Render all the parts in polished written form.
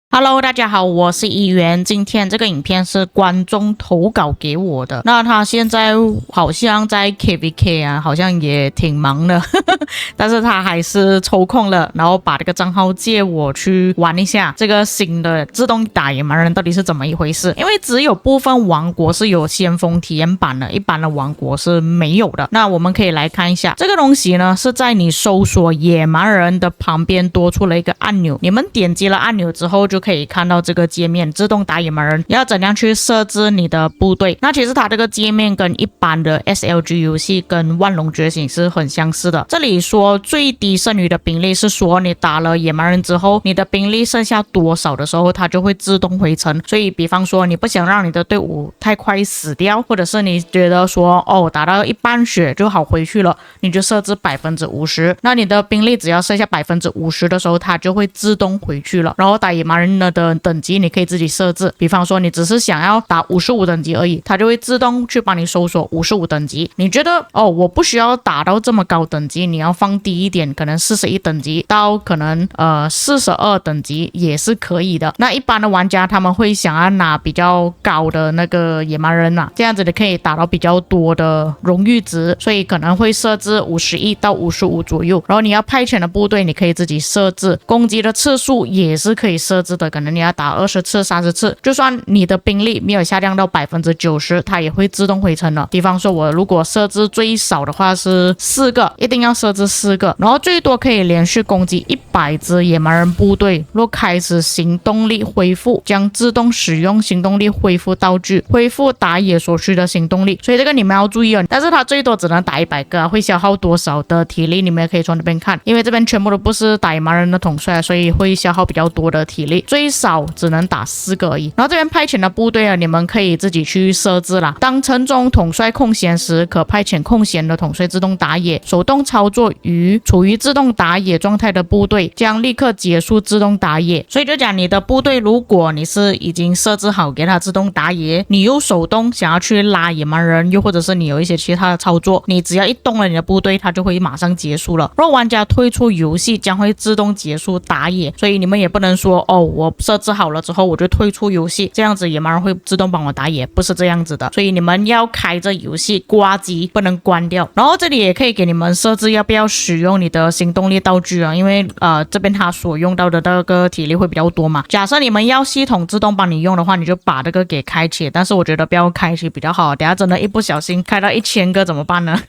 Hello， 大家好，我是议员。今天这个影片是观众投稿给我的。那他现在好像在 KVK 啊，好像也挺忙的，但是他还是抽空了，然后把这个账号借我去玩一下这个新的自动打野蛮人到底是怎么一回事。因为只有部分王国是有先锋体验版的，一般的王国是没有的。那我们可以来看一下这个东西呢，是在你搜索野蛮人的旁边多出了一个按钮，你们点击了按钮之后就可以看到这个界面，自动打野蛮人要怎样去设置你的部队。那其实它这个界面跟一般的 SLG 游戏跟万龙觉醒是很相似的。这里说最低剩余的兵力是说你打了野蛮人之后，你的兵力剩下多少的时候，它就会自动回城。所以比方说你不想让你的队伍太快死掉，或者是你觉得说打到一半血就好回去了，你就设置 50%， 那你的兵力只要剩下 50% 的时候，它就会自动回去了。然后打野蛮人的等级你可以自己设置，比方说你只是想要打55等级而已，它就会自动去帮你搜索55等级。你觉得我不需要打到这么高等级，你要放低一点，可能41等级到可能42等级也是可以的。那一般的玩家他们会想要拿比较高的那个野蛮人嘛，这样子你可以打到比较多的荣誉值，所以可能会设置51到55左右。然后你要派遣的部队你可以自己设置，攻击的次数也是可以设置的，可能你要打20次30次，就算你的兵力没有下降到 90%， 它也会自动回城了。比方说我如果设置最少的话是4个，一定要设置4个，然后最多可以连续攻击100只野蛮人部队。若开始行动力恢复，将自动使用行动力恢复道具，恢复打野所需的行动力。所以这个你们要注意哦，但是它最多只能打100个，会消耗多少的体力你们也可以从那边看，因为这边全部都不是打野蛮人的统帅，所以会消耗比较多的体力，最少只能打4个而已。然后这边派遣的部队你们可以自己去设置啦。当城中统帅空闲时，可派遣空闲的统帅自动打野，手动操作处于自动打野状态的部队将立刻结束自动打野。所以就讲你的部队，如果你是已经设置好给它自动打野，你又手动想要去拉野蛮人，又或者是你有一些其他的操作，你只要一动了你的部队，它就会马上结束了。若玩家退出游戏，将会自动结束打野。所以你们也不能说我设置好了之后我就退出游戏，这样子野蛮人会自动帮我打野，不是这样子的。所以你们要开着游戏挂机，不能关掉。然后这里也可以给你们设置要不要使用你的行动力道具啊，因为这边它所用到的那个体力会比较多嘛。假设你们要系统自动帮你用的话，你就把这个给开启，但是我觉得不要开启比较好，等下真的一不小心开到1000个怎么办呢？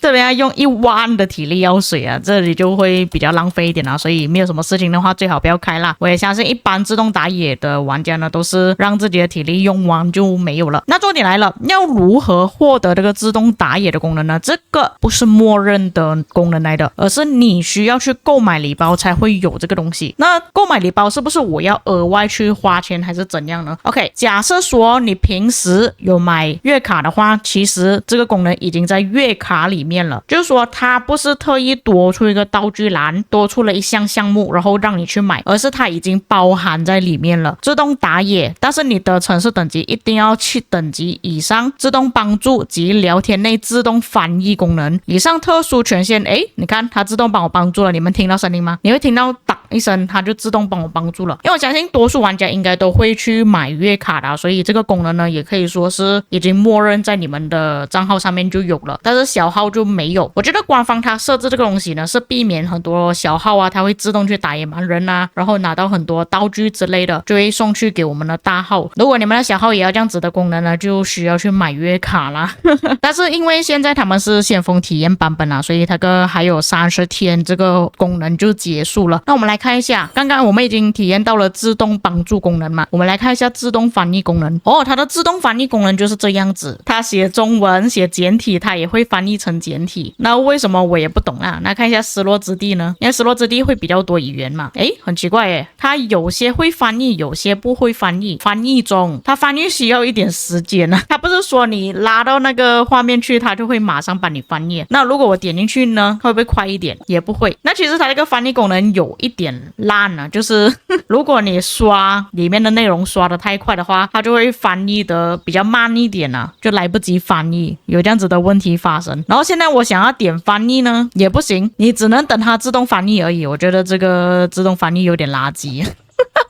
这边要用1万的体力药水啊，这里就会比较浪费一点啊，所以没有什么事情的话最好不要开啦。我也相信一般自动打野的玩家呢，都是让自己的体力用完就没有了。那重点来了，要如何获得这个自动打野的功能呢？这个不是默认的功能来的，而是你需要去购买礼包才会有这个东西。那购买礼包是不是我要额外去花钱还是怎样呢？ OK， 假设说你平时有买月卡的话，其实这个功能已经在月卡里面了，就是说它不是特意多出一个道具栏，多出了一项项目然后让你去买，而是它已经包含在里面了。自动打野，但是你的城市等级一定要7等级以上，自动帮助及聊天内自动翻译功能，以上特殊权限。你看它自动帮我帮助了，你们听到声音吗？你会听到当一声，它就自动帮我帮助了。因为我相信多数玩家应该都会去买月卡的，所以这个功能呢也可以说是已经默认在你们的账号上面就有了，但是小号就没有。我觉得官方它设置这个东西呢是避免很多小号啊，它会自动去打野蛮人啊，然后拿到很多道具之类的，就会送去给我们的大号。如果你们的小号也要这样子的功能呢，就需要去买月卡啦。但是因为现在他们是先锋体验版本啊，所以它个还有30天这个功能就结束了。那我们来看一下，刚刚我们已经体验到了自动帮助功能嘛，我们来看一下自动翻译功能。它的自动翻译功能就是这样子，它写中文写简体它也会翻译成简体。那为什么我也不懂啊？那看一下失落之地呢？因为失落之地会比较多语言嘛。诶，很奇怪诶，它有些会翻译，有些不会翻译。翻译中，它翻译需要一点时间呢。它不是说你拉到那个画面去，它就会马上帮你翻译。那如果我点进去呢，会不会快一点？也不会。那其实它那个翻译功能有一点烂了，就是如果你刷里面的内容刷得太快的话，它就会翻译的比较慢一点啊，就来不及翻译，有这样子的问题发生。然后现在我想要点翻译呢，也不行，你只能等它自动翻译而已。我觉得这个自动翻译有点垃圾。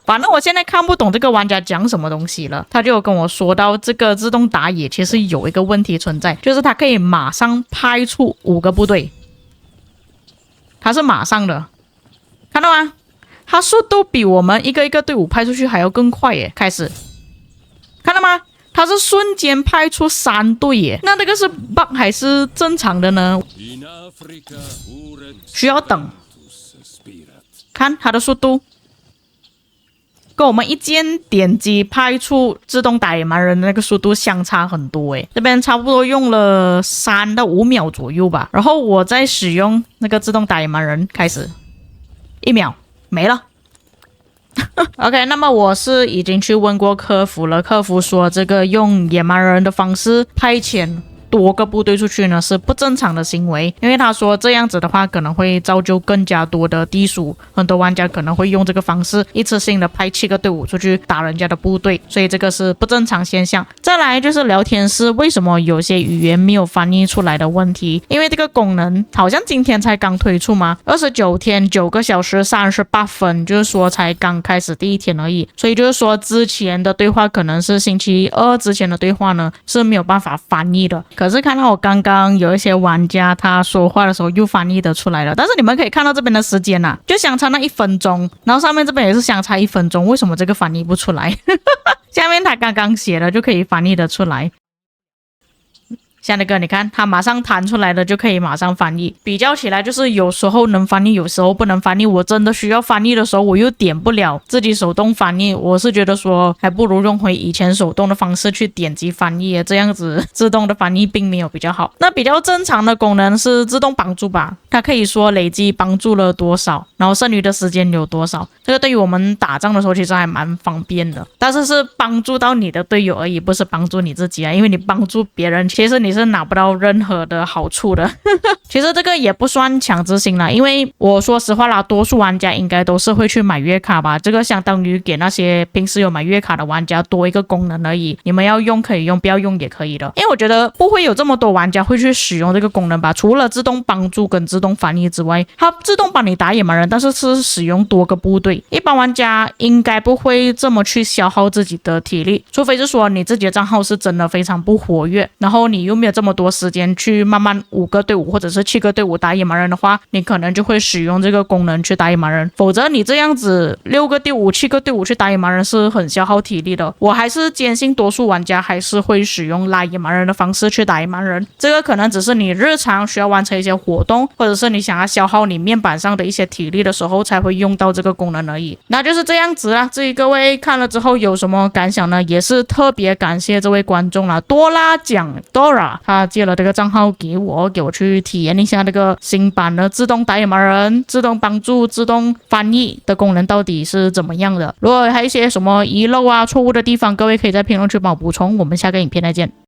反正我现在看不懂这个玩家讲什么东西了，他就有跟我说到这个自动打野其实有一个问题存在，就是它可以马上派出5个部队，它是马上的，看到吗？它速度比我们一个一个队伍派出去还要更快耶！开始，看到吗？它是瞬间派出3队耶，那这个是 bug 还是正常的呢？需要等，看它的速度。跟我们一键点击派出自动打野蛮人的那个速度相差很多诶，这边差不多用了3到5秒左右吧。然后我再使用那个自动打野蛮人，开始1秒没了。OK， 那么我是已经去问过客服了，客服说这个用野蛮人的方式派遣多个部队出去呢是不正常的行为，因为他说这样子的话可能会造就更加多的低俗，很多玩家可能会用这个方式一次性的派7个队伍出去打人家的部队，所以这个是不正常现象。再来就是聊天室为什么有些语言没有翻译出来的问题，因为这个功能好像今天才刚推出嘛，29天9个小时38分，就是说才刚开始第1天而已，所以就是说之前的对话可能是星期2之前的对话呢是没有办法翻译的。可是看到我刚刚有一些玩家他说话的时候又翻译得出来了，但是你们可以看到这边的时间啊，就相差那1分钟，然后上面这边也是相差1分钟，为什么这个翻译不出来？下面他刚刚写的就可以翻译得出来。像那个你看它马上弹出来的就可以马上翻译，比较起来就是有时候能翻译有时候不能翻译，我真的需要翻译的时候我又点不了自己手动翻译，我是觉得说还不如用回以前手动的方式去点击翻译，这样子自动的翻译并没有比较好。那比较正常的功能是自动帮助吧，它可以说累计帮助了多少，然后剩余的时间有多少，这个对于我们打仗的时候其实还蛮方便的，但是是帮助到你的队友而已，不是帮助你自己啊，因为你帮助别人其实你是拿不到任何的好处的。其实这个也不算强制性啦，因为我说实话啦，多数玩家应该都是会去买月卡吧，这个相当于给那些平时有买月卡的玩家多一个功能而已，你们要用可以用，不要用也可以的。因为我觉得不会有这么多玩家会去使用这个功能吧，除了自动帮助跟自动翻译之外，它自动帮你打野蛮人，但是是使用多个部队，一般玩家应该不会这么去消耗自己的体力，除非是说你自己的账号是真的非常不活跃，然后你又没有这么多时间去慢慢5个队伍或者是7个队伍打野蛮人的话，你可能就会使用这个功能去打野蛮人，否则你这样子6个队伍7个队伍去打野蛮人是很消耗体力的。我还是坚信多数玩家还是会使用拉野蛮人的方式去打野蛮人，这个可能只是你日常需要完成一些活动，或者是你想要消耗你面板上的一些体力的时候才会用到这个功能而已。那就是这样子啦，至于各位看了之后有什么感想呢？也是特别感谢这位观众啦，多拉奖 Dora， 他借了这个账号给我去体验一下这个新版的自动打野蛮人、自动帮助、自动翻译的功能到底是怎么样的。如果还有一些什么遗漏啊、错误的地方，各位可以在评论区帮我补充。我们下个影片再见。